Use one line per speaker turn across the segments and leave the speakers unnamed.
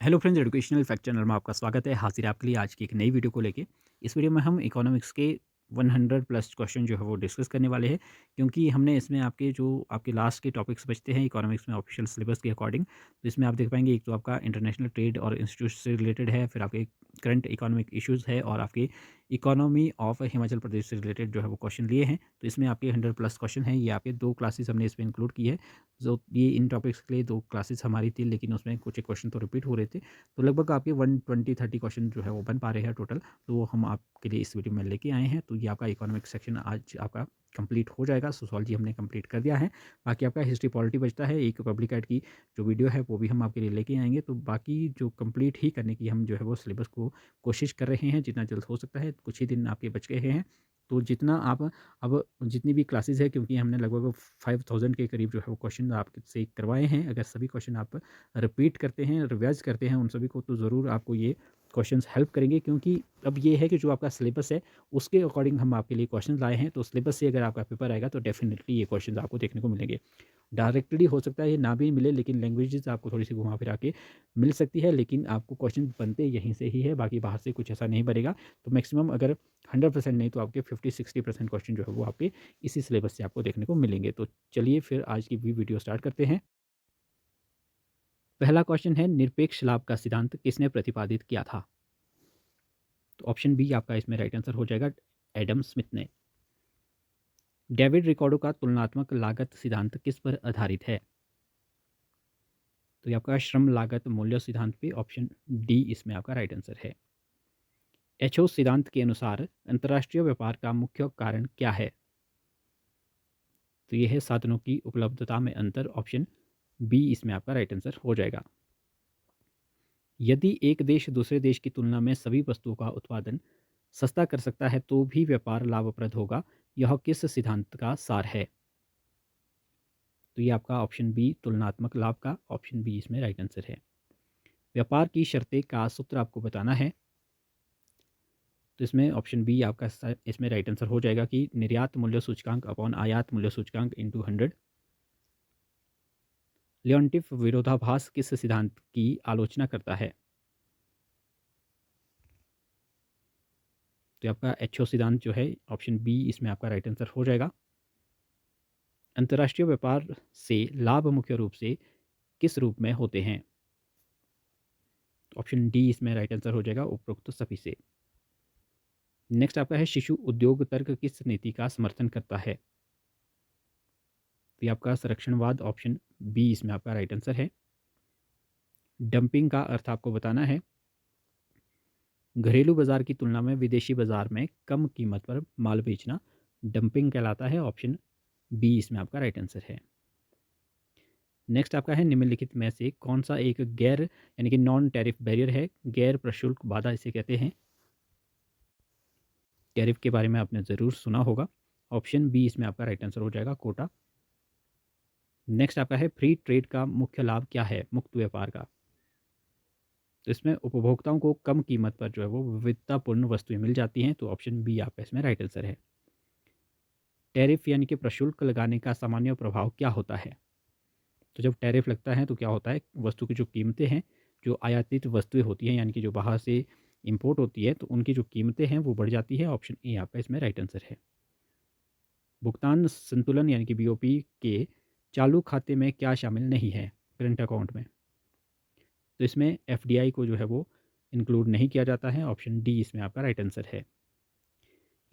Hello friends, educational fact channel में आपका स्वागत है। हाजिर है आपके लिए आज की एक नई वीडियो को लेके। इस वीडियो में हम इकोनॉमिक्स के 100 प्लस क्वेश्चन जो है वो डिस्कस करने वाले हैं, क्योंकि हमने इसमें आपके लास्ट के टॉपिक्स बचते हैं इकोनॉमिक्स में ऑफिशियल सिलेबस के अकॉर्डिंग। तो इसमें आप देख पाएंगे, एक तो आपका इंटरनेशनल ट्रेड और इंस्टीट्यूट से रिलेटेड है, फिर आपके करंट इकोनॉमिक इश्यूज़ है और आपके इकोनॉमी ऑफ हिमाचल प्रदेश से रिलेटेड जो है वो क्वेश्चन लिए हैं। तो इसमें आपके 100 प्लस क्वेश्चन हैं। ये आपके 2 क्लासेस हमने इसमें इंक्लूड की है। जो ये इन टॉपिक्स के लिए 2 क्लासेस हमारी थी, लेकिन उसमें कुछ एक क्वेश्चन तो रिपीट हो रहे थे। तो लगभग आपके 120-30 क्वेश्चन जो है वो बन पा रहे हैं टोटल। तो वो हम आपके लिए इस वीडियो में लेके आए हैं। तो ये आपका इकोनॉमिक सेक्शन आज आपका कंप्लीट हो जाएगा। सोशियोलॉजी हमने कंप्लीट कर दिया है। बाकी आपका हिस्ट्री पॉलिटी बचता है। एक पब्लिक एड की जो वीडियो है वो भी हम आपके लिए लेके आएँगे। तो बाकी जो कंप्लीट ही करने की हम जो है वो सिलेबस को कोशिश कर रहे हैं जितना जल्द हो सकता है। कुछ ही दिन आपके बच गए हैं। तो जितना आप अब जितनी भी क्लासेस है, क्योंकि हमने लगभग 5000 के करीब जो है वो क्वेश्चन आपसे करवाए हैं। अगर सभी क्वेश्चन आप रिपीट करते हैं, रिवाइज़ करते हैं उन सभी को, तो ज़रूर आपको ये क्वेश्चंस हेल्प करेंगे। क्योंकि अब ये है कि जो आपका सिलेबस है उसके अकॉर्डिंग हम आपके लिए क्वेश्चन लाए हैं। तो सिलेबस से अगर आपका पेपर आएगा तो डेफिनेटली ये क्वेश्चंस आपको देखने को मिलेंगे। डायरेक्टली हो सकता है ये ना भी मिले, लेकिन लैंग्वेजेस आपको थोड़ी सी घुमा फिरा के मिल सकती है, लेकिन आपको क्वेश्चन बनते यहीं से ही है, बाकी बाहर से कुछ ऐसा नहीं बनेगा। तो मैक्सिमम अगर 100% नहीं तो आपके 50-60% क्वेश्चन जो है वो आपके इसी सिलेबस से आपको देखने को मिलेंगे। तो चलिए फिर आज की वीडियो स्टार्ट करते हैं। पहला क्वेश्चन है, निरपेक्ष लाभ का सिद्धांत किसने प्रतिपादित किया था? तो ऑप्शन बी आपका इसमें राइट आंसर हो जाएगा, एडम स्मिथ ने। डेविड रिकार्डो का तुलनात्मक लागत सिद्धांत किस पर आधारित है? तो ये आपका श्रम लागत मूल्य सिद्धांत पे ऑप्शन डी इसमें आपका राइट आंसर है। एचओ सिद्धांत के अनुसार अंतर्राष्ट्रीय व्यापार का मुख्य कारण क्या है? तो ये है साधनों की उपलब्धता में अंतर, ऑप्शन बी इसमें आपका राइट आंसर हो जाएगा। यदि एक देश दूसरे देश की तुलना में सभी वस्तुओं का उत्पादन सस्ता कर सकता है तो भी व्यापार लाभप्रद होगा, यह किस सिद्धांत का सार है? तो ये आपका ऑप्शन बी तुलनात्मक लाभ का ऑप्शन बी इसमें राइट आंसर है। व्यापार की शर्तें का सूत्र आपको बताना है। तो इसमें ऑप्शन बी आपका इसमें राइट आंसर हो जाएगा कि निर्यात मूल्य सूचकांक अपॉन आयात मूल्य सूचकांक इंटू 100। लियोन्टिफ विरोधाभास किस सिद्धांत की आलोचना करता है? तो आपका एचओ सिद्धांत जो है ऑप्शन बी इसमें आपका राइट आंसर हो जाएगा। अंतर्राष्ट्रीय व्यापार से लाभ मुख्य रूप से किस रूप में होते हैं? ऑप्शन डी इसमें राइट आंसर हो जाएगा, उपरोक्त सभी से। नेक्स्ट आपका है, शिशु उद्योग तर्क किस नीति का समर्थन करता है? तो ये आपका संरक्षणवाद, ऑप्शन बी इसमें आपका राइट आंसर है। डंपिंग का अर्थ आपको बताना है। घरेलू बाजार की तुलना में विदेशी बाजार में कम कीमत पर माल बेचना डंपिंग कहलाता है, ऑप्शन बी इसमें आपका राइट आंसर है। नेक्स्ट आपका है, निम्नलिखित में से कौन सा एक गैर यानी कि नॉन टैरिफ बैरियर है? गैर प्रशुल्क बाधा इसे कहते हैं। टैरिफ के बारे में आपने ज़रूर सुना होगा। ऑप्शन बी इसमें आपका राइट आंसर हो जाएगा, कोटा। नेक्स्ट आपका है, फ्री ट्रेड का मुख्य लाभ क्या है मुक्त व्यापार का? तो इसमें उपभोक्ताओं को कम कीमत पर जो है वो विविधतापूर्ण वस्तुएं मिल जाती हैं। तो ऑप्शन बी आपका इसमें राइट आंसर है। टैरिफ यानी कि प्रशुल्क लगाने का सामान्य प्रभाव क्या होता है? तो जब टैरिफ लगता है तो क्या होता है, वस्तु की जो कीमतें हैं, जो आयातित वस्तुएं होती हैं यानी कि जो बाहर से इंपोर्ट होती है, तो उनकी जो कीमतें हैं वो बढ़ जाती है। ऑप्शन ए आपका इसमें राइट आंसर है। भुगतान संतुलन यानी कि बीओपी के चालू खाते में क्या शामिल नहीं है करंट अकाउंट में? तो इसमें एफडीआई को जो है वो इंक्लूड नहीं किया जाता है। ऑप्शन डी इसमें आपका राइट आंसर है।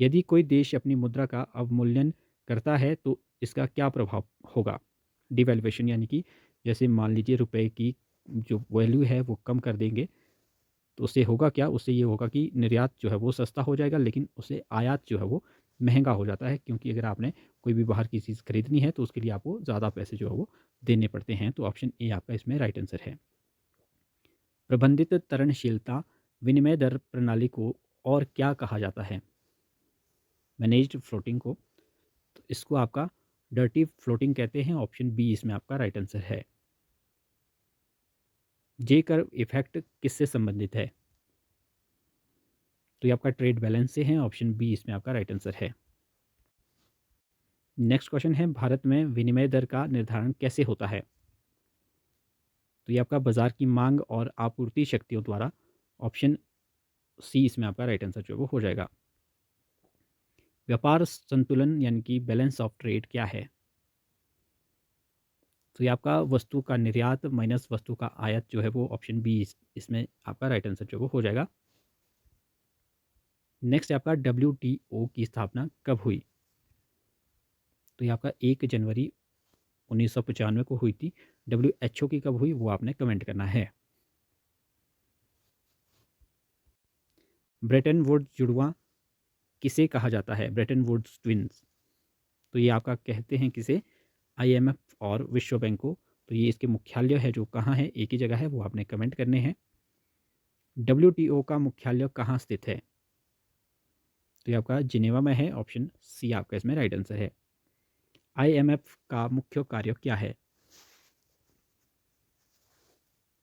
यदि कोई देश अपनी मुद्रा का अवमूल्यन करता है तो इसका क्या प्रभाव होगा? डिवैल्यूएशन यानी कि जैसे मान लीजिए रुपए की जो वैल्यू है वो कम कर देंगे, तो उससे होगा क्या? उससे ये होगा कि निर्यात जो है वो सस्ता हो जाएगा, लेकिन उससे आयात जो है वो महंगा हो जाता है, क्योंकि अगर आपने कोई भी बाहर की चीज़ खरीदनी है तो उसके लिए आपको ज़्यादा पैसे जो है वो देने पड़ते हैं। तो ऑप्शन ए आपका इसमें राइट आंसर है। प्रबंधित तरलशीलता विनिमय दर प्रणाली को और क्या कहा जाता है? मैनेज्ड फ्लोटिंग को। तो इसको आपका डर्टी फ्लोटिंग कहते हैं। ऑप्शन बी इसमें आपका राइट आंसर है। जे कर्व इफेक्ट किससे संबंधित है? तो ये आपका ट्रेड बैलेंस से है। ऑप्शन बी इसमें आपका राइट आंसर है। नेक्स्ट क्वेश्चन है, भारत में विनिमय दर का निर्धारण कैसे होता है? तो ये आपका बाज़ार की मांग और आपूर्ति शक्तियों द्वारा, ऑप्शन सी इसमें आपका राइट आंसर जो है वो हो जाएगा। व्यापार संतुलन यानी कि बैलेंस ऑफ ट्रेड क्या है? तो ये आपका वस्तु का निर्यात माइनस वस्तु का आयात जो है वो ऑप्शन बी इसमें आपका राइट आंसर जो है वो हो जाएगा। नेक्स्ट है आपका WTO की स्थापना कब हुई? तो ये आपका 1 जनवरी 1995 को हुई थी। WHO की कब हुई वो आपने कमेंट करना है। ब्रेटन वुड्स जुड़वा किसे कहा जाता है? Bretton Woods twins. तो ये आपका कहते हैं किसे? IMF और विश्व बैंक को। तो ये इसके मुख्यालय है जो कहाँ है, एक ही जगह है, वो आपने कमेंट करने हैं। WTO का मुख्यालय कहाँ स्थित है? तो ये आपका जिनेवा में है, ऑप्शन सी आपका इसमें राइट आंसर है। IMF का मुख्य कार्य क्या है?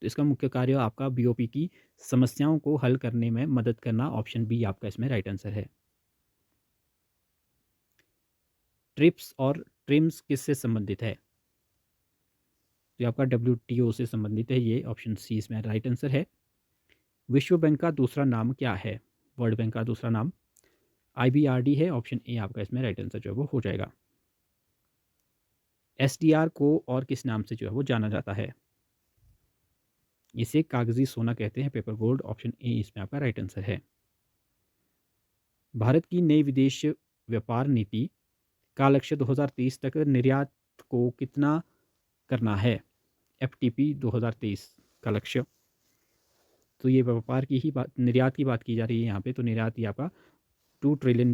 तो इसका मुख्य कार्य आपका BOP की समस्याओं को हल करने में मदद करना, ऑप्शन बी आपका इसमें राइट आंसर है। ट्रिप्स और ट्रिम्स किससे संबंधित है? तो ये आपका WTO से संबंधित है, ये ऑप्शन सी इसमें राइट आंसर है। विश्व बैंक का दूसरा नाम क्या है? वर्ल्ड बैंक का दूसरा नाम IBRD है, ऑप्शन ए आपका इसमें राइट आंसर जो है वो हो जाएगा। SDR को और किस नाम से जो है वो जाना जाता है? इसे कागजी सोना कहते हैं, पेपर गोल्ड, ऑप्शन ए इसमें आपका राइट आंसर है। भारत की नई विदेश व्यापार नीति का लक्ष्य 2030 तक निर्यात को कितना करना है? FTP 2023 का लक्ष्य। तो ये व्यापार की ही बात, निर्यात की बात की जा रही है यहाँ पे। तो निर्यात ही आपका $2 ट्रिलियन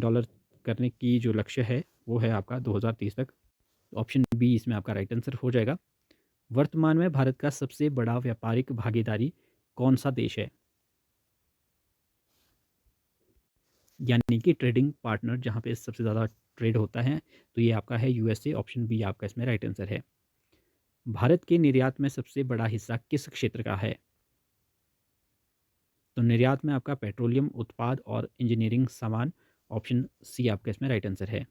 करने की जो लक्ष्य है वो है आपका 2030 तक। ऑप्शन बी इसमें आपका राइट आंसर हो जाएगा। वर्तमान में भारत का सबसे बड़ा व्यापारिक भागीदारी कौन सा देश है? यानी कि ट्रेडिंग पार्टनर जहाँ पे सबसे ज़्यादा ट्रेड होता है, तो ये आपका है USA, ऑप्शन बी आपका इसमें राइट आंसर है। भारत के निर्यात में सबसे बड़ा हिस्सा किस क्षेत्र का है? तो निर्यात में आपका पेट्रोलियम उत्पाद और इंजीनियरिंग सामान, ऑप्शन सी आपका इसमें राइट आंसर है।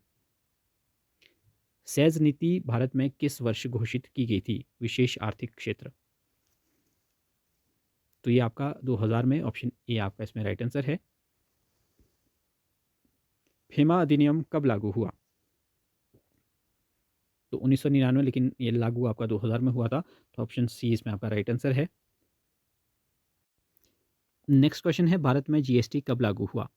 सेज नीति भारत में किस वर्ष घोषित की गई थी? विशेष आर्थिक क्षेत्र। तो ये आपका 2000 में, ऑप्शन ए आपका इसमें राइट आंसर है। फेमा अधिनियम कब लागू हुआ? तो 1999, लेकिन ये लागू आपका 2000 में हुआ था। तो ऑप्शन सी इसमें आपका राइट आंसर है। नेक्स्ट क्वेश्चन है, भारत में GST कब लागू हुआ?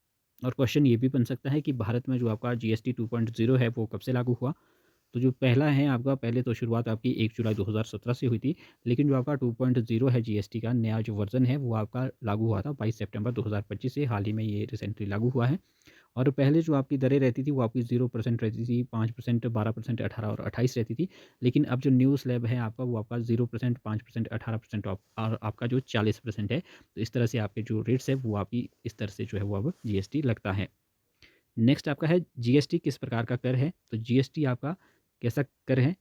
और क्वेश्चन ये भी बन सकता है कि भारत में जो आपका GST 2.0 है वो कब से लागू हुआ? तो जो पहला है आपका, पहले तो शुरुआत आपकी 1 जुलाई 2017 से हुई थी, लेकिन जो आपका 2.0 है GST का नया जो वर्जन है वो आपका लागू हुआ था 22 सितंबर 2025 से। हाल ही में ये रिसेंटली लागू हुआ है। और पहले जो आपकी दरें रहती थी वो आपकी 0% रहती थी, 5%, 12%, 18 और 28 रहती थी। लेकिन अब जो न्यू स्लैब है आपका वो आपका 0%, 5%, 18% और आपका जो 40% है। तो इस तरह से आपके जो रेट्स है वो आपकी इस तरह से जो है वो अब GST लगता है। नेक्स्ट आपका है, GST किस प्रकार का कर है? तो GST आपका कैसा कर है?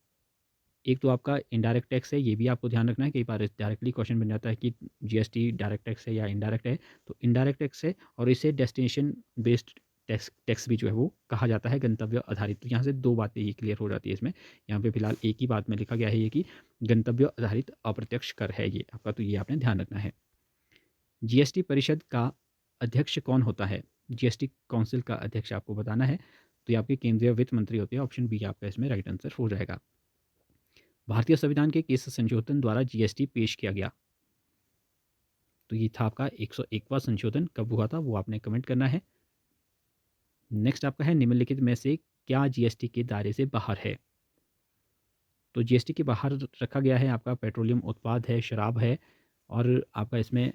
एक तो आपका इनडायरेक्ट टैक्स है, ये भी आपको ध्यान रखना है। कई बार डायरेक्टली क्वेश्चन बन जाता है कि GST डायरेक्ट टैक्स है या इनडायरेक्ट है। तो इनडायरेक्ट टैक्स है और इसे डेस्टिनेशन बेस्ड टैक्स टैक्स भी जो है वो कहा जाता है, गंतव्य आधारित। तो यहाँ से दो बातें ये क्लियर हो जाती है इसमें। यहाँ पे फिलहाल एक ही बात में लिखा गया है ये कि गंतव्य आधारित अप्रत्यक्ष कर है ये आपका, तो ये आपने ध्यान रखना है। GST परिषद का अध्यक्ष कौन होता है? GST काउंसिल का अध्यक्ष आपको बताना है। तो ये आपके केंद्रीय वित्त मंत्री होते हैं, ऑप्शन बी आपका इसमें राइट आंसर हो जाएगा। भारतीय संविधान के किस संशोधन द्वारा GST पेश किया गया? तो ये था आपका 101वां संशोधन, कब हुआ था वो आपने कमेंट करना है। नेक्स्ट आपका है, निम्नलिखित में से क्या GST के दायरे से बाहर है? तो GST के बाहर रखा गया है आपका पेट्रोलियम उत्पाद है, शराब है, और आपका इसमें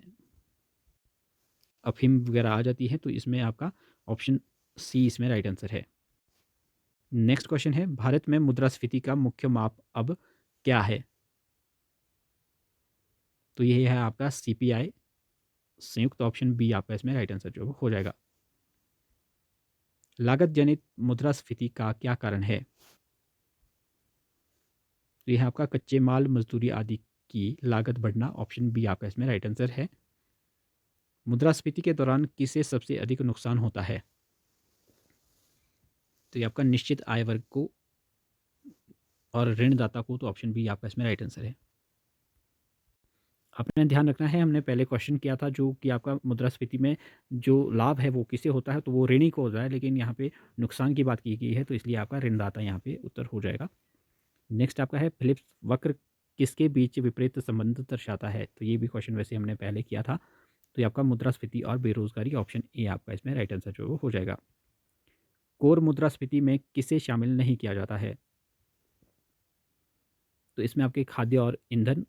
अफीम वगैरह आ जाती है। तो इसमें आपका ऑप्शन सी इसमें राइट आंसर है। नेक्स्ट क्वेश्चन है, भारत में मुद्रास्फीति का मुख्य माप अब क्या है? तो ये है आपका CPI संयुक्त, ऑप्शन बी आपका इसमें राइट आंसर जो हो जाएगा। लागत जनित मुद्रास्फीति का क्या कारण है? तो यह आपका कच्चे माल, मजदूरी आदि की लागत बढ़ना, ऑप्शन बी आपका इसमें राइट आंसर है। मुद्रास्फीति के दौरान किसे सबसे अधिक नुकसान होता है? तो ये आपका निश्चित आय वर्ग को और ऋणदाता को, तो ऑप्शन बी आपका इसमें राइट आंसर है। आपने ध्यान रखना है, हमने पहले क्वेश्चन किया था जो कि आपका मुद्रास्फीति में जो लाभ है वो किसे होता है, तो वो ऋणी को होता है, लेकिन यहाँ पे नुकसान की बात की गई है, तो इसलिए आपका ऋणदाता यहाँ पे उत्तर हो जाएगा। नेक्स्ट आपका है फिलिप्स वक्र किसके बीच विपरीत संबंध दर्शाता है? तो ये भी क्वेश्चन वैसे हमने पहले किया था। तो ये आपका मुद्रास्फीति और बेरोजगारी, ऑप्शन ए आपका इसमें राइट आंसर जो है वो हो जाएगा। कोर मुद्रास्फीति में किसे शामिल नहीं किया जाता है? तो इसमें आपके खाद्य और ईंधन,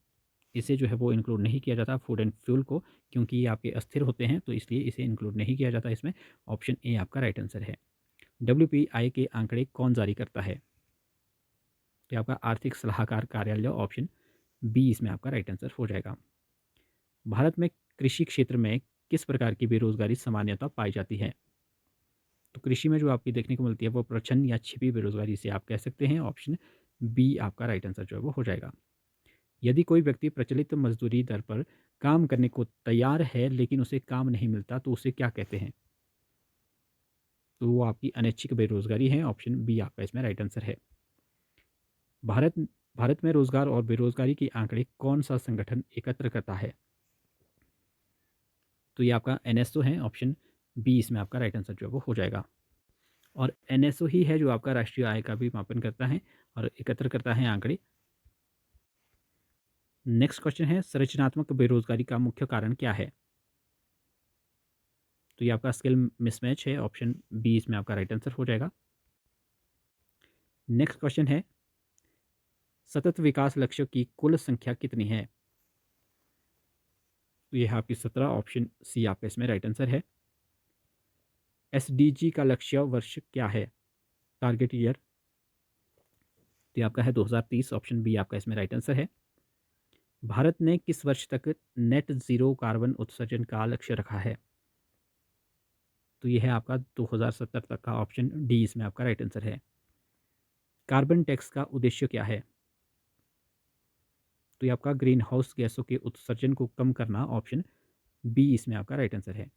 इसे जो है वो इंक्लूड नहीं किया जाता, फूड एंड फ्यूल को, क्योंकि ये आपके अस्थिर होते हैं, तो इसलिए इसे इंक्लूड नहीं किया जाता इसमें। ऑप्शन ए आपका राइट आंसर है। डब्ल्यूपीआई के आंकड़े कौन जारी करता है? तो ये आपका आर्थिक सलाहकार कार्यालय, ऑप्शन बी इसमें आपका राइट आंसर हो जाएगा। भारत में कृषि क्षेत्र में किस प्रकार की बेरोजगारी सामान्यतः पाई जाती है? तो कृषि में जो आपकी देखने को मिलती है वो प्रच्छन्न या छिपी बेरोजगारी से आप कह सकते हैं। ऑप्शन बी आपका राइट आंसर जो है वो हो जाएगा। यदि कोई व्यक्ति प्रचलित मजदूरी दर पर काम करने को तैयार है लेकिन उसे काम नहीं मिलता, तो उसे क्या कहते हैं? तो वो आपकी अनैच्छिक बेरोजगारी है। ऑप्शन बी आपका इसमें राइट आंसर है। भारत भारत में रोजगार और बेरोजगारी के आंकड़े कौन सा संगठन एकत्र करता है? तो ये आपका एनएसओ है। ऑप्शन बी इसमें आपका राइट आंसर जो है वो हो जाएगा। और एनएसओ ही है जो आपका राष्ट्रीय आय का भी मापन करता है और एकत्र करता है आंकड़े। नेक्स्ट क्वेश्चन है, संरचनात्मक बेरोजगारी का मुख्य कारण क्या है? तो ये आपका स्किल मिसमैच है। ऑप्शन बी इसमें आपका राइट आंसर हो जाएगा। नेक्स्ट क्वेश्चन है, सतत विकास लक्ष्य की कुल संख्या कितनी है? तो ये है आपकी 17। ऑप्शन सी आपका इसमें राइट आंसर है। एसडीजी का लक्ष्य वर्ष क्या है? टारगेट ईयर, तो ये आपका है 2030। ऑप्शन बी आपका इसमें राइट आंसर है। भारत ने किस वर्ष तक नेट जीरो कार्बन उत्सर्जन का लक्ष्य रखा है? तो ये है आपका 2070 तक का। ऑप्शन डी इसमें आपका राइट आंसर है। कार्बन टैक्स का उद्देश्य क्या है? तो ये आपका ग्रीन हाउस गैसों के उत्सर्जन को कम करना। ऑप्शन बी इसमें आपका राइट आंसर है।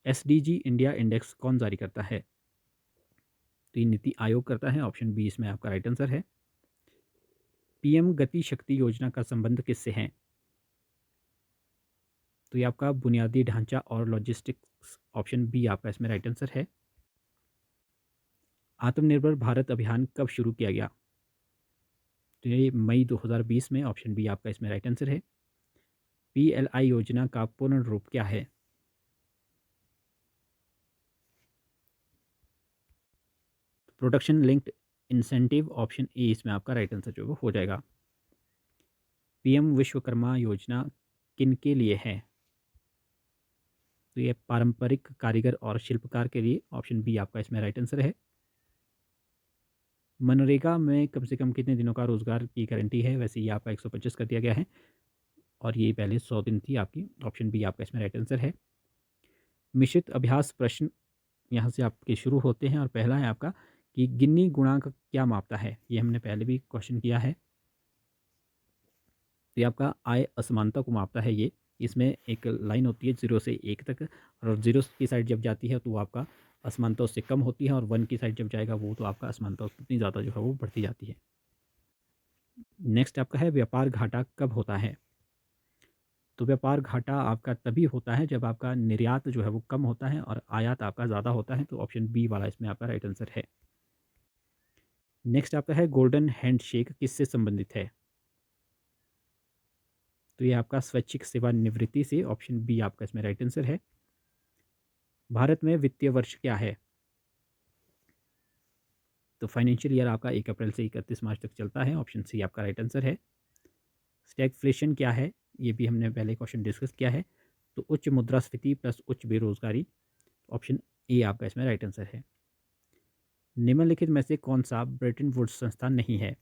एसडीजी इंडिया इंडेक्स कौन जारी करता है? तो ये नीति आयोग करता है। ऑप्शन बी इसमें आपका राइट आंसर है। पीएम गति शक्ति योजना का संबंध किससे है? तो ये आपका बुनियादी ढांचा और लॉजिस्टिक्स। ऑप्शन बी आपका इसमें राइट आंसर है। आत्मनिर्भर भारत अभियान कब शुरू किया गया? तो ये मई 2020 में। ऑप्शन बी आपका इसमें राइट आंसर है। पीएलआई योजना का पूर्ण रूप क्या है? Production linked incentive. Option A इसमें आपका राइट आंसर जो वो हो जाएगा। पीएम विश्वकर्मा योजना किन के लिए है? तो ये पारंपरिक कारीगर और शिल्पकार के लिए। ऑप्शन बी आपका इसमें राइट आंसर है। मनरेगा में कम से कम कितने दिनों का रोजगार की गारंटी है? वैसे ये आपका 125 कर दिया गया है और ये पहले 100 दिन थी आपकी। ऑप्शन बी आपका इसमें राइट आंसर है। मिश्रित अभ्यास प्रश्न यहाँ से आपके शुरू होते हैं और पहला है आपका कि गिन्नी गुणांक क्या मापता है? ये हमने पहले भी क्वेश्चन किया है। तो ये आपका आय असमानता को मापता है। ये इसमें एक लाइन होती है 0 से 1 तक, और 0 की साइड जब जाती है तो आपका असमानता उससे कम होती है, और 1 की साइड जब जाएगा वो तो आपका असमानता उतनी ज़्यादा जो है वो बढ़ती जाती है। नेक्स्ट आपका है व्यापार घाटा कब होता है? तो व्यापार घाटा आपका तभी होता है जब आपका निर्यात जो है वो कम होता है और आयात आपका ज़्यादा होता है। तो ऑप्शन बी वाला इसमें आपका राइट आंसर है। नेक्स्ट आपका है गोल्डन हैंडशेक किससे संबंधित है? तो ये आपका स्वैच्छिक सेवानिवृत्ति से। ऑप्शन बी आपका इसमें राइट आंसर है। भारत में वित्तीय वर्ष क्या है? तो फाइनेंशियल ईयर आपका 1 अप्रैल से 31 मार्च तक चलता है। ऑप्शन सी आपका राइट आंसर है। स्टैगफ्लेशन क्या है? ये भी हमने पहले क्वेश्चन डिस्कस किया है। तो उच्च मुद्रास्फीति प्लस उच्च बेरोजगारी। ऑप्शन ए आपका इसमें राइट आंसर है। निम्नलिखित में से कौन सा ब्रेटन वुड्स संस्थान नहीं है?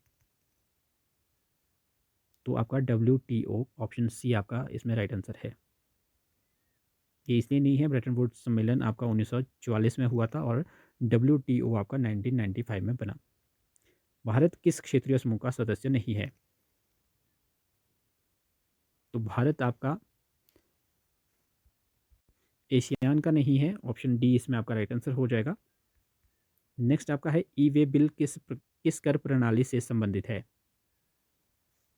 तो आपका WTO। ऑप्शन सी आपका इसमें राइट आंसर है। ये इसलिए नहीं है, ब्रेटन वुड्स सम्मेलन आपका 1944 में हुआ था और WTO आपका 1995 में बना। भारत किस क्षेत्रीय समूह का सदस्य नहीं है? तो भारत आपका एशियान का नहीं है। ऑप्शन डी इसमें आपका राइट आंसर हो जाएगा। नेक्स्ट आपका है ई वे बिल किस कर प्रणाली से संबंधित है?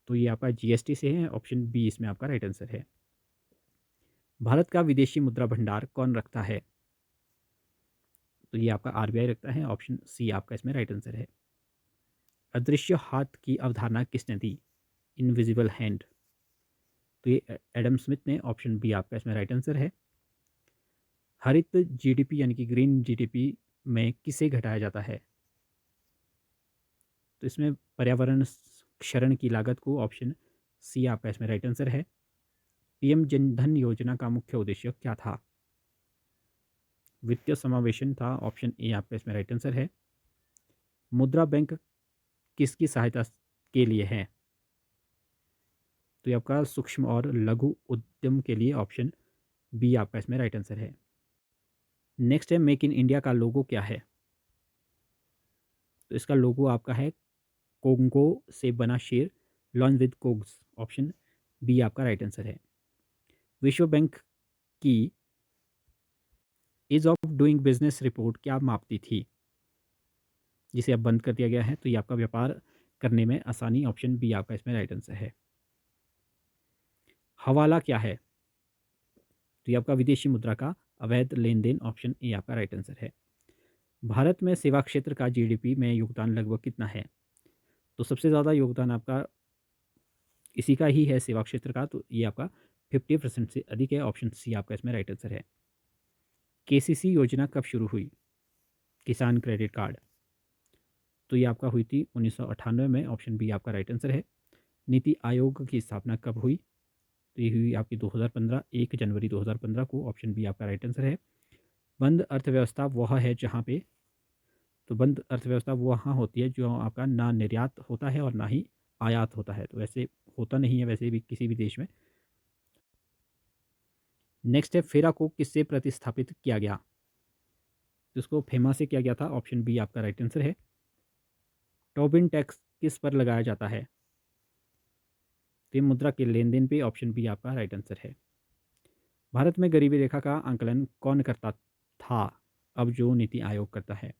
तो ये आपका जीएसटी से है, ऑप्शन बी इसमें आपका राइट आंसर है। भारत का विदेशी मुद्रा भंडार कौन रखता है? तो ये आपका आरबीआई रखता है, ऑप्शन सी आपका इसमें राइट आंसर है। अदृश्य हाथ की अवधारणा किसने दी? Invisible hand. तो ये एडम स्मिथ ने, ऑप्शन बी आपका इसमें राइट आंसर है। हरित जीडीपी यानी कि ग्रीन जीडीपी में किसे घटाया जाता है? तो इसमें पर्यावरण क्षरण की लागत को, ऑप्शन सी आपका इसमें राइट आंसर है। पीएम जनधन योजना का मुख्य उद्देश्य क्या था? वित्तीय समावेशन था, ऑप्शन ए आपका इसमें राइट आंसर है। मुद्रा बैंक किसकी सहायता के लिए है? तो ये आपका सूक्ष्म और लघु उद्यम के लिए, ऑप्शन बी आपका इसमें राइट आंसर है। नेक्स्ट है, मेक इन इंडिया का लोगो क्या है? तो इसका लोगो आपका है कोंगो से बना शेर, लॉन्च विद कोग्स, ऑप्शन बी आपका राइट आंसर है। विश्व बैंक की ease of doing business report क्या मापती थी, जिसे अब बंद कर दिया गया है? तो ये आपका व्यापार करने में आसानी, ऑप्शन बी आपका इसमें राइट आंसर है। हवाला क्या है? तो ये आपका विदेशी मुद्रा का अवैध लेन देन, ऑप्शन ए आपका राइट आंसर है। भारत में सेवा क्षेत्र का जीडीपी में योगदान लगभग कितना है? तो सबसे ज़्यादा योगदान आपका इसी का ही है, सेवा क्षेत्र का, तो ये आपका 50% से अधिक है, ऑप्शन सी आपका इसमें राइट आंसर है। केसीसी योजना कब शुरू हुई? किसान क्रेडिट कार्ड। तो ये आपका हुई थी 1998 में, ऑप्शन बी आपका राइट आंसर है। नीति आयोग की स्थापना कब हुई? तो ये हुई आपकी 2015, 1 जनवरी 2015 को, ऑप्शन बी आपका राइट आंसर है। बंद अर्थव्यवस्था वह है जहाँ पे, तो बंद अर्थव्यवस्था वहाँ होती है जो आपका ना निर्यात होता है और ना ही आयात होता है, तो वैसे होता नहीं है वैसे भी किसी भी देश में। नेक्स्ट है, फेरा को किससे प्रतिस्थापित किया गया? तो इसको फेमा से किया गया था, ऑप्शन बी आपका राइट आंसर है। टोबिन टैक्स किस पर लगाया जाता है? तो ये मुद्रा के लेन देन पे, ऑप्शन बी आपका राइट आंसर है। भारत में गरीबी रेखा का आंकलन कौन करता था, अब जो नीति आयोग करता है?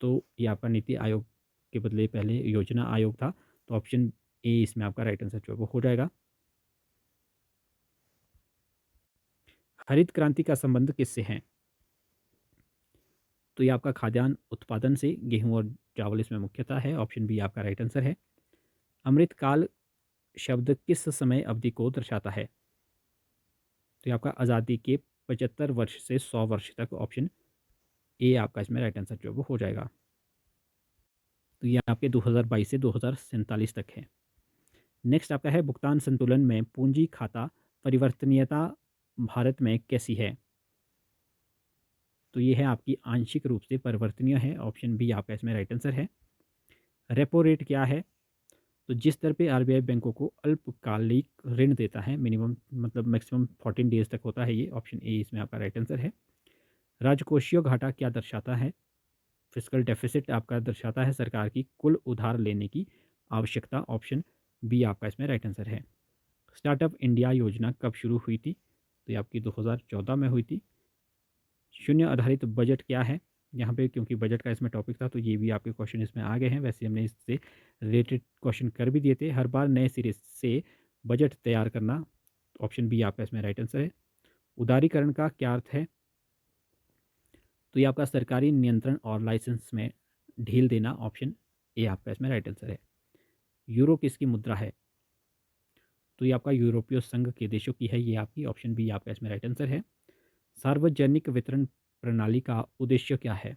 तो ये आपका नीति आयोग के बदले पहले योजना आयोग था, तो ऑप्शन ए इसमें आपका राइट आंसर जो है वो हो जाएगा। हरित क्रांति का संबंध किससे है? तो ये आपका खाद्यान्न उत्पादन से, गेहूं और चावल इसमें मुख्यतः है, ऑप्शन बी आपका राइट आंसर है। अमृतकाल शब्द किस समय अवधि को दर्शाता है? तो ये आपका आज़ादी के 75 वर्ष से 100 वर्ष तक, ऑप्शन ए आपका इसमें राइट आंसर जो है वो हो जाएगा। तो ये आपके 2022 से 2047 तक है। नेक्स्ट आपका है, भुगतान संतुलन में पूंजी खाता परिवर्तनीयता भारत में कैसी है? तो ये है आपकी आंशिक रूप से परिवर्तनीय है, ऑप्शन बी आपका इसमें राइट आंसर है। रेपो रेट क्या है? तो जिस दर पे आरबीआई बैंकों को अल्पकालिक ऋण देता है, मिनिमम मतलब मैक्सिमम 14 डेज तक होता है ये, ऑप्शन ए इसमें आपका राइट आंसर है। राजकोषीय घाटा क्या दर्शाता है? फिस्कल डेफिसिट आपका दर्शाता है सरकार की कुल उधार लेने की आवश्यकता, ऑप्शन बी आपका इसमें राइट आंसर है। स्टार्टअप इंडिया योजना कब शुरू हुई थी? तो ये आपकी 2014 में हुई थी। शून्य आधारित बजट क्या है? यहाँ पे क्योंकि बजट का इसमें टॉपिक था तो ये भी आपके क्वेश्चन इसमें आ गए हैं, वैसे हमने इससे रिलेटेड क्वेश्चन कर भी दिए थे। हर बार नए सिरे से बजट तैयार करना, ऑप्शन बी आपका इसमें राइट आंसर है। उदारीकरण का क्या अर्थ है? तो ये आपका सरकारी नियंत्रण और लाइसेंस में ढील देना, ऑप्शन ए आपका इसमें राइट आंसर है। यूरो किसकी मुद्रा है? तो ये आपका यूरोपीय संघ के देशों की है ये आपकी, ऑप्शन बी आपका इसमें राइट आंसर है। सार्वजनिक वितरण प्रणाली का उद्देश्य क्या है?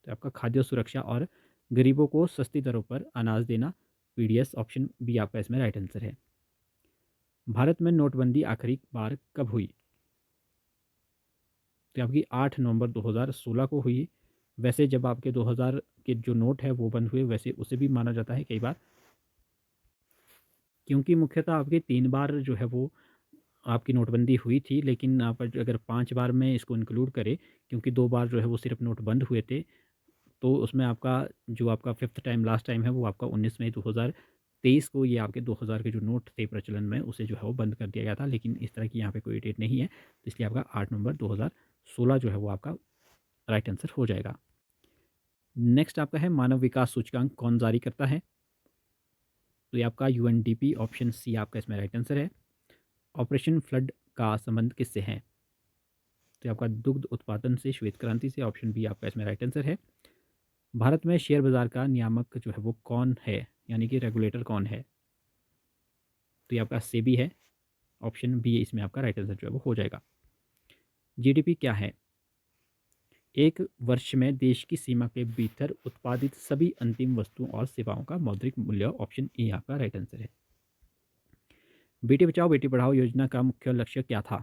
तो आपका खाद्य सुरक्षा और गरीबों को सस्ती दरों पर अनाज देना, पीडीएस, ऑप्शन बी आपका इसमें राइट आंसर है। भारत में नोटबंदी आखिरी बार कब हुई? तो आपकी 8 नवंबर 2016 को हुई। वैसे जब आपके 2000 के जो नोट है वो बंद हुए, वैसे उसे भी माना जाता है कई बार, क्योंकि मुख्यतः आपके 3 बार जो है वो आपकी नोटबंदी हुई थी, लेकिन आप अगर 5 बार में इसको इंक्लूड करें, क्योंकि 2 बार जो है वो सिर्फ नोट बंद हुए थे, तो उसमें आपका जो आपका फिफ्थ टाइम लास्ट टाइम है वो आपका 19 मई 2023 को ये आपके 2000 के जो नोट थे प्रचलन में उसे जो है वो बंद कर दिया गया था, लेकिन इस तरह की यहाँ पे कोई डेट नहीं है, तो इसलिए आपका 8 नवंबर 2016 जो है वो आपका राइट आंसर हो जाएगा। नेक्स्ट आपका है, मानव विकास सूचकांक कौन जारी करता है? तो ये आपका यूएनडीपी, ऑप्शन सी आपका इसमें राइट आंसर है। ऑपरेशन फ्लड का संबंध किससे है? तो ये आपका दुग्ध उत्पादन से, श्वेत क्रांति से, ऑप्शन बी आपका इसमें राइट आंसर है। भारत में शेयर बाजार का नियामक जो है वो कौन है, यानी कि रेगुलेटर कौन है? तो ये आपका सेबी है, ऑप्शन बी इसमें आपका राइट आंसर जो है वो हो जाएगा। जीडीपी क्या है? एक वर्ष में देश की सीमा के भीतर उत्पादित सभी अंतिम वस्तुओं और सेवाओं का मौद्रिक मूल्य, ऑप्शन ए आपका राइट आंसर है। बेटी बचाओ बेटी पढ़ाओ योजना का मुख्य लक्ष्य क्या था?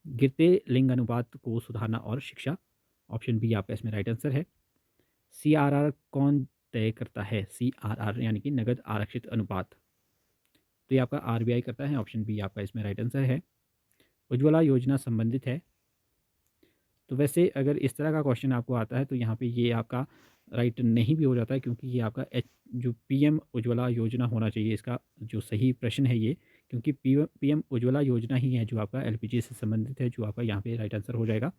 गिरते लिंग अनुपात को सुधारना और शिक्षा, ऑप्शन बी आपका इसमें राइट आंसर है। सीआरआर कौन तय करता है? सीआरआर यानी कि नगद आरक्षित अनुपात, तो ये आपका आरबीआई करता है, ऑप्शन बी आपका इसमें राइट आंसर है। उज्ज्वला योजना संबंधित है? तो वैसे अगर इस तरह का क्वेश्चन आपको आता है तो यहाँ पे ये आपका राइट नहीं भी हो जाता है, क्योंकि ये आपका जो पीएम उज्ज्वला योजना होना चाहिए, इसका जो सही प्रश्न है ये, क्योंकि पीएम उज्ज्वला योजना ही है जो आपका एलपीजी से संबंधित है, जो आपका यहाँ पे राइट आंसर हो जाएगा।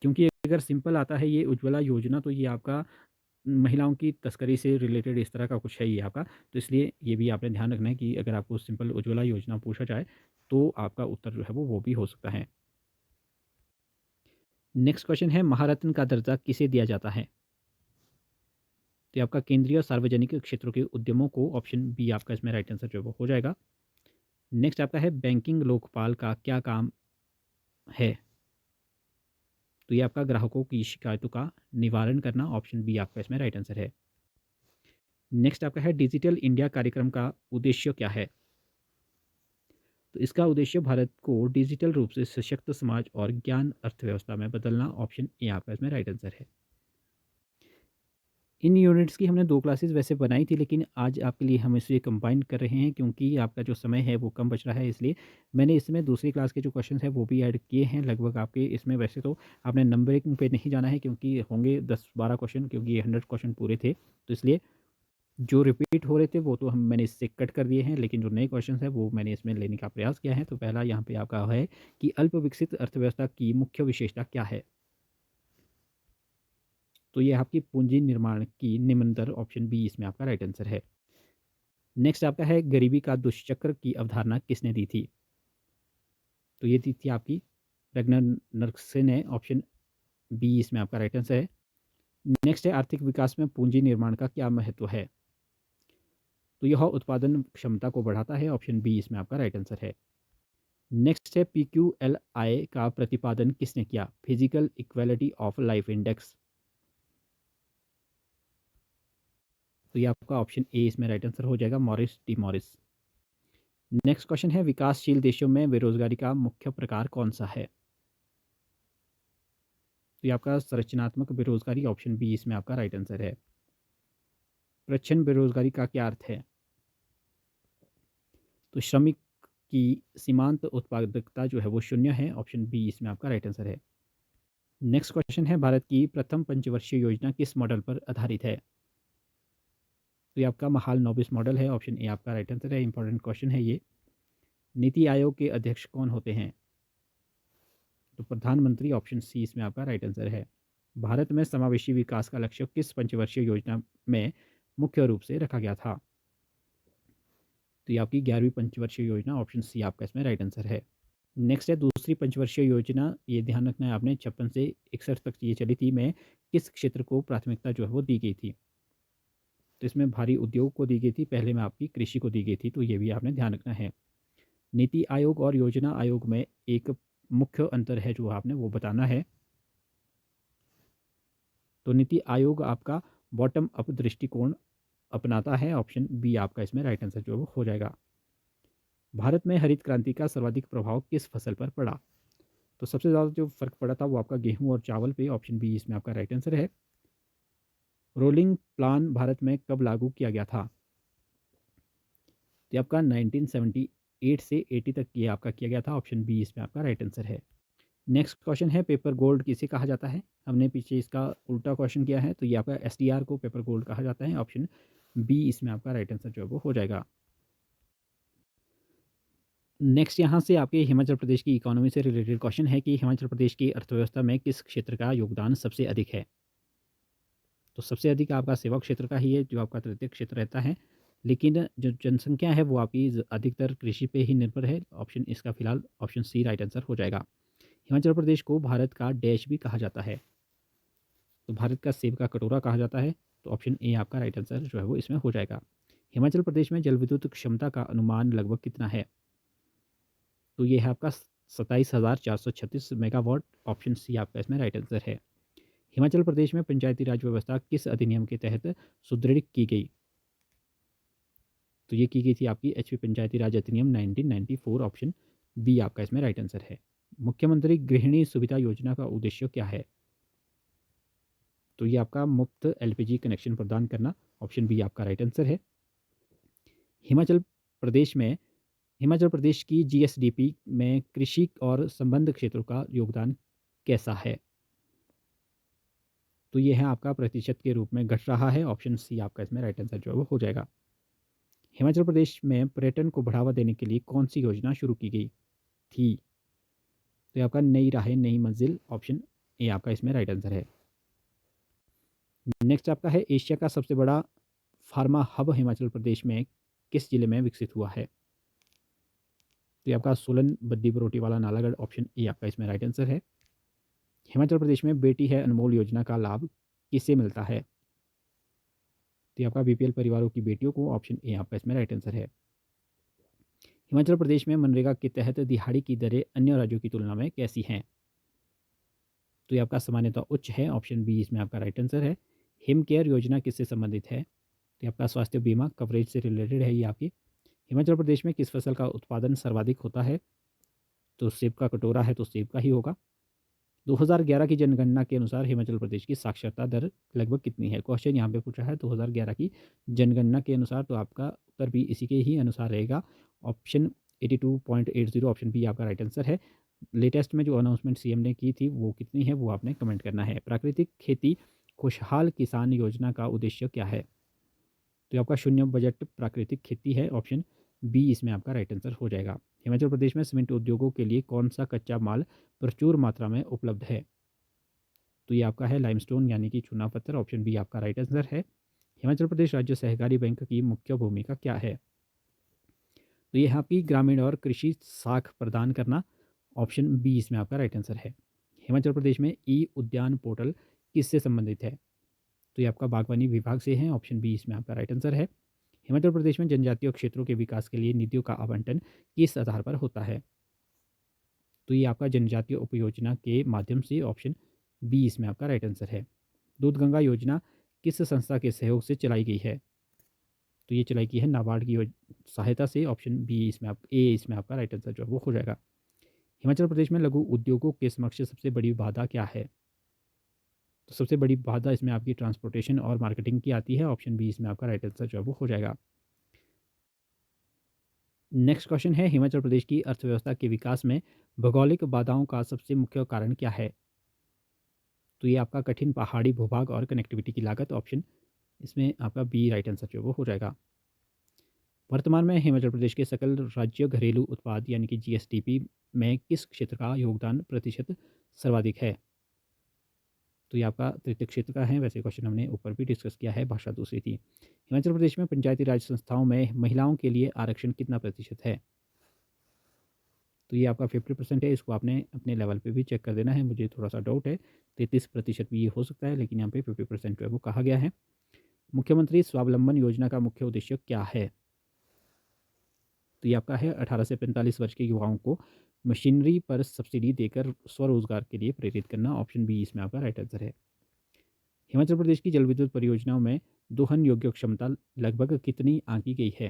क्योंकि अगर सिंपल आता है ये उज्ज्वला योजना तो ये आपका महिलाओं की तस्करी से रिलेटेड इस तरह का कुछ है ये आपका, तो इसलिए ये भी आपने ध्यान रखना है कि अगर आपको सिंपल उज्ज्वला योजना पूछा जाए तो आपका उत्तर जो है वो भी हो सकता है। नेक्स्ट क्वेश्चन है, महारत्न का दर्जा किसे दिया जाता है? तो ये आपका केंद्रीय और सार्वजनिक क्षेत्रों के उद्यमों को, ऑप्शन बी आपका इसमें राइट आंसर जो है वो हो जाएगा। नेक्स्ट आपका है, बैंकिंग लोकपाल का क्या काम है? तो ये आपका ग्राहकों की शिकायतों का निवारण करना, ऑप्शन बी आपका इसमें राइट आंसर है। नेक्स्ट आपका है, डिजिटल इंडिया कार्यक्रम का उद्देश्य क्या है? तो इसका उद्देश्य भारत को डिजिटल रूप से सशक्त समाज और ज्ञान अर्थव्यवस्था में बदलना, ऑप्शन ए आपका इसमें राइट आंसर है। इन यूनिट्स की हमने 2 क्लासेस वैसे बनाई थी, लेकिन आज आपके लिए हम इसे कंबाइन कर रहे हैं क्योंकि आपका जो समय है वो कम बच रहा है, इसलिए मैंने इसमें दूसरी क्लास के जो क्वेश्चंस हैं वो भी ऐड किए हैं। लगभग आपके इसमें वैसे तो आपने नंबरिंग पे नहीं जाना है, क्योंकि होंगे 10-12 क्वेश्चन, क्योंकि ये 100 क्वेश्चन पूरे थे। तो इसलिए जो रिपीट हो रहे थे वो तो मैंने इससे कट कर दिए हैं, लेकिन जो नए क्वेश्चन हैं वो मैंने इसमें लेने का प्रयास किया है। तो पहला यहाँ पे आपका है कि अल्प विकसित अर्थव्यवस्था की मुख्य विशेषता क्या है? तो ये आपकी पूंजी निर्माण की निरंतर, ऑप्शन बी इसमें आपका राइट आंसर है। नेक्स्ट आपका है, गरीबी का दुष्चक्र की अवधारणा किसने दी थी? तो ये दी थी आपकी रग्नर नर्क्से ने, ऑप्शन बी इसमें आपका राइट आंसर है। नेक्स्ट है, आर्थिक विकास में पूंजी निर्माण का क्या महत्व है? तो यह उत्पादन क्षमता को बढ़ाता है, ऑप्शन बी इसमें आपका राइट आंसर है। नेक्स्ट है, पीक्यूएलआई का प्रतिपादन किसने किया? Physical equality of life index, तो ये आपका ऑप्शन ए इसमें राइट आंसर हो जाएगा, Morris D Morris. Next question है, विकासशील देशों में बेरोजगारी का मुख्य प्रकार कौन सा है? तो ये आपका संरचनात्मक बेरोजगारी, ऑप्शन बी इसमें आपका राइट आंसर है। प्रच्छन्न बेरोजगारी का क्या अर्थ है? तो श्रमिक की सीमांत उत्पादकता जो है वो शून्य है, ऑप्शन बी इसमें आपका राइट आंसर है। नेक्स्ट क्वेश्चन है, भारत की प्रथम पंचवर्षीय योजना किस मॉडल पर आधारित है? तो ये आपका महाल नोबिस मॉडल है, ऑप्शन ए आपका राइट आंसर है। इंपॉर्टेंट क्वेश्चन है ये। नीति आयोग के अध्यक्ष कौन होते हैं? तो प्रधानमंत्री, ऑप्शन सी इसमें आपका राइट आंसर है। भारत में समावेशी विकास का लक्ष्य किस पंचवर्षीय योजना में मुख्य रूप से रखा गया था? तो ये आपकी 11वीं पंचवर्षीय योजना, ऑप्शन सी आपका इसमें राइट आंसर है। नेक्स्ट है, दूसरी पंचवर्षीय योजना, ये ध्यान रखना है आपने, 56 से 61 तक ये चली थी, में किस क्षेत्र को प्राथमिकता जो है वो दी गई थी? तो इसमें भारी उद्योग को दी गई थी, पहले में आपकी कृषि को दी गई थी, तो ये भी आपने ध्यान रखना है। नीति आयोग और योजना आयोग में एक मुख्य अंतर है जो आपने वो बताना है। तो नीति आयोग आपका बॉटम अप दृष्टिकोण अपनाता है, ऑप्शन बी आपका इसमें राइट आंसर जो हो जाएगा। भारत में हरित क्रांति का सर्वाधिक प्रभाव किस फसल पर पड़ा? तो सबसे ज़्यादा जो फर्क पड़ा था वो आपका गेहूं और चावल पे, ऑप्शन बी इसमें आपका राइट आंसर है। रोलिंग प्लान भारत में कब लागू किया गया था? तो आपका 1978 से 80 तक ये आपका किया गया था, ऑप्शन बी इसमें आपका राइट आंसर है। नेक्स्ट क्वेश्चन है, पेपर गोल्ड किसे कहा जाता है? हमने पीछे इसका उल्टा क्वेश्चन किया है, तो ये आपका एसडीआर को पेपर गोल्ड कहा जाता है, ऑप्शन बी इसमें आपका राइट आंसर जो है वो हो जाएगा। नेक्स्ट यहाँ से आपके हिमाचल प्रदेश की इकोनॉमी से रिलेटेड क्वेश्चन है कि हिमाचल प्रदेश की अर्थव्यवस्था में किस क्षेत्र का योगदान सबसे अधिक है? तो सबसे अधिक आपका सेवा क्षेत्र का ही है जो आपका तृतीय क्षेत्र रहता है, लेकिन जो जनसंख्या है वो आपकी अधिकतर कृषि पे ही निर्भर है। ऑप्शन इसका फिलहाल ऑप्शन सी राइट आंसर हो जाएगा। हिमाचल प्रदेश को भारत का डैश भी कहा जाता है, तो भारत का सेब का कटोरा कहा जाता है, तो ऑप्शन ए आपका राइट आंसर जो है वो इसमें हो जाएगा। हिमाचल प्रदेश में जल विद्युत क्षमता का अनुमान लगभग कितना है? तो ये है आपका 27,436 मेगावाट। ऑप्शन सी आपका इसमें राइट आंसर है। हिमाचल प्रदेश में पंचायती राज व्यवस्था किस अधिनियम के तहत सुदृढ़ की गई? तो ये की गई थी आपकी एचपी पंचायती राज अधिनियम 1994। ऑप्शन बी आपका इसमें राइट आंसर है। मुख्यमंत्री गृहिणी सुविधा योजना का उद्देश्य क्या है? तो ये आपका मुफ्त एलपीजी कनेक्शन प्रदान करना। ऑप्शन बी आपका राइट आंसर है। हिमाचल प्रदेश में हिमाचल प्रदेश की जीएसडीपी में कृषि और संबंध क्षेत्रों का योगदान कैसा है? तो ये है आपका प्रतिशत के रूप में घट रहा है। ऑप्शन सी आपका इसमें राइट आंसर जो है वो हो जाएगा। हिमाचल प्रदेश में पर्यटन को बढ़ावा देने के लिए कौन सी योजना शुरू की गई थी? तो ये आपका नई राहें नई मंजिल। ऑप्शन ए आपका इसमें राइट आंसर है। नेक्स्ट आपका है एशिया का सबसे बड़ा फार्मा हब हिमाचल प्रदेश में किस जिले में विकसित हुआ है? तो ये आपका सोलन बद्दी बरोटी वाला नालागढ़। ऑप्शन ए आपका इसमें राइट आंसर है। हिमाचल प्रदेश में बेटी है अनमोल योजना का लाभ किससे मिलता है? तो ये आपका बीपीएल परिवारों की बेटियों को। ऑप्शन ए आपका इसमें राइट आंसर है। हिमाचल प्रदेश में मनरेगा के तहत दिहाड़ी की दरें अन्य राज्यों की तुलना में कैसी हैं? तो ये आपका सामान्यतः उच्च है। ऑप्शन बी इसमें आपका राइट आंसर है। हिम केयर योजना किससे संबंधित है? तो ये आपका स्वास्थ्य बीमा कवरेज से रिलेटेड है ये आपकी। हिमाचल प्रदेश में किस फसल का उत्पादन सर्वाधिक होता है? तो सेब का कटोरा है तो सेब का ही होगा। 2011 की जनगणना के अनुसार हिमाचल प्रदेश की साक्षरता दर लगभग कितनी है? क्वेश्चन यहाँ पे पूछा है 2011 की जनगणना के अनुसार, तो आपका उत्तर भी इसी के ही अनुसार रहेगा। ऑप्शन 82.80 ऑप्शन बी आपका राइट आंसर है। लेटेस्ट में जो अनाउंसमेंट सीएम ने की थी वो कितनी है वो आपने कमेंट करना है। प्राकृतिक खेती खुशहाल किसान योजना का उद्देश्य क्या है? तो ये आपका शून्य बजट प्राकृतिक खेती है। ऑप्शन बी इसमें आपका राइट आंसर हो जाएगा। हिमाचल प्रदेश में सीमेंट उद्योगों के लिए कौन सा कच्चा माल प्रचुर मात्रा में उपलब्ध है? तो ये आपका है लाइमस्टोन यानी कि चूना पत्थर। ऑप्शन बी आपका राइट आंसर है। हिमाचल प्रदेश राज्य सहकारी बैंक की मुख्य भूमिका क्या है? तो ये है आपकी ग्रामीण और कृषि साख प्रदान करना। ऑप्शन बी इसमें आपका राइट आंसर है। हिमाचल प्रदेश में ई उद्यान पोर्टल किससे संबंधित है? तो ये आपका बागवानी विभाग से है। ऑप्शन बी इसमें आपका राइट आंसर है। हिमाचल प्रदेश में जनजातीय क्षेत्रों के विकास के लिए निधियों का आवंटन किस आधार पर होता है? तो ये आपका जनजातीय उपयोजना के माध्यम से। ऑप्शन बी इसमें आपका राइट आंसर है। दूध गंगा योजना किस संस्था के सहयोग से चलाई गई है? तो ये चलाई गई है नाबार्ड की सहायता से। ऑप्शन बी इसमें आप ए इसमें आपका राइट आंसर जो है वो हो जाएगा। हिमाचल प्रदेश में लघु उद्योगों के समक्ष सबसे बड़ी बाधा क्या है? तो सबसे बड़ी बाधा इसमें आपकी ट्रांसपोर्टेशन और मार्केटिंग की आती है। ऑप्शन बी इसमें आपका राइट आंसर जो है वो हो जाएगा। नेक्स्ट क्वेश्चन है हिमाचल प्रदेश की अर्थव्यवस्था के विकास में भौगोलिक बाधाओं का सबसे मुख्य कारण क्या है? तो ये आपका कठिन पहाड़ी भूभाग और कनेक्टिविटी की लागत। ऑप्शन इसमें आपका बी राइट आंसर जो वो हो जाएगा। वर्तमान में हिमाचल प्रदेश के सकल राज्य घरेलू उत्पाद यानी कि जीएसडीपी में किस क्षेत्र का योगदान प्रतिशत सर्वाधिक है? तो ये आपका तृतीय क्षेत्र का है। वैसे क्वेश्चन हमने ऊपर भी डिस्कस किया है, भाषा दूसरी थी। हिमाचल प्रदेश में पंचायती राज संस्थाओं में महिलाओं के लिए आरक्षण कितना प्रतिशत है? तो ये आपका 50% है। इसको आपने अपने लेवल पे भी चेक कर देना है, मुझे थोड़ा सा डाउट है। 33% भी ये हो सकता है, लेकिन यहाँ पे 50% जो है वो कहा गया है। मुख्यमंत्री स्वावलंबन योजना का मुख्य उद्देश्य क्या है? तो ये आपका है 18 से 45 वर्ष के युवाओं को मशीनरी पर सब्सिडी देकर स्वरोजगार के लिए प्रेरित करना। ऑप्शन बी इसमें आपका राइट आंसर है। हिमाचल प्रदेश की जल विद्युत परियोजनाओं में दोहन योग्य क्षमता लगभग कितनी आंकी गई है?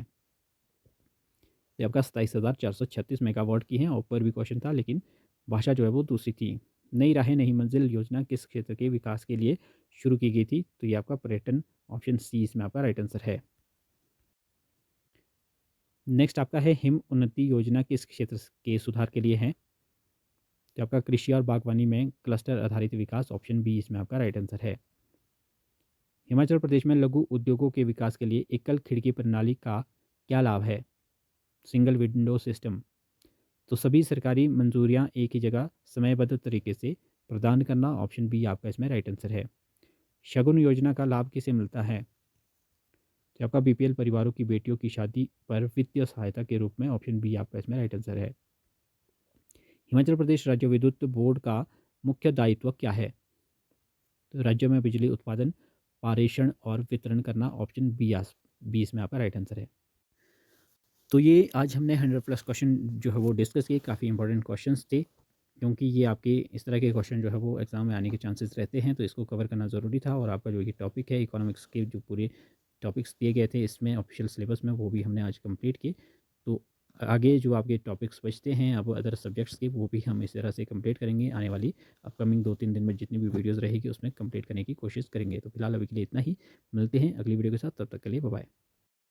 ये आपका 27,436 मेगावाट की है। ऊपर भी क्वेश्चन था, लेकिन भाषा जो है वो दूसरी थी। नई राहें नई मंजिल योजना किस क्षेत्र के विकास के लिए शुरू की गई थी? तो ये आपका पर्यटन। ऑप्शन सी इसमें आपका राइट आंसर है। नेक्स्ट आपका है हिम उन्नति योजना किस क्षेत्र के सुधार के लिए है? तो आपका कृषि और बागवानी में क्लस्टर आधारित विकास। ऑप्शन बी इसमें आपका राइट आंसर है। हिमाचल प्रदेश में लघु उद्योगों के विकास के लिए एकल खिड़की प्रणाली का क्या लाभ है? Single window system. तो सभी सरकारी मंजूरियां एक ही जगह समयबद्ध तरीके से प्रदान करना। ऑप्शन बी आपका इसमें राइट आंसर है। शगुन योजना का लाभ किसे मिलता है? तो आपका बीपीएल परिवारों की बेटियों की शादी पर वित्तीय सहायता के रूप में। ऑप्शन बी आपका इसमें राइट आंसर है। हिमाचल प्रदेश राज्य विद्युत बोर्ड का मुख्य दायित्व क्या है? तो राज्य में बिजली उत्पादन, पारेषण और वितरण करना। ऑप्शन बी इसमें आपका राइट आंसर है। तो ये आज हमने 100 प्लस क्वेश्चन जो है वो डिस्कस किए। काफ़ी इंपॉर्टेंट क्वेश्चंस थे, क्योंकि ये आपके इस तरह के क्वेश्चन जो है वो एग्ज़ाम में आने के चांसेस रहते हैं, तो इसको कवर करना ज़रूरी था। और आपका जो ये टॉपिक है इकोनॉमिक्स के जो पूरे टॉपिक्स दिए गए थे इसमें ऑफिशियल सिलेबस में, वो भी हमने आज कंप्लीट किए। तो आगे जो आपके टॉपिक्स बचते हैं अब अदर सब्जेक्ट्स के, वो भी हम इस तरह से कंप्लीट करेंगे। आने वाली अपकमिंग 2-3 दिन में जितनी भी वीडियोज़ रहेगी उसमें कंप्लीट करने की कोशिश करेंगे। तो फिलहाल अभी के लिए इतना ही। मिलते हैं अगली वीडियो के साथ, तब तक के लिए बाय बाय।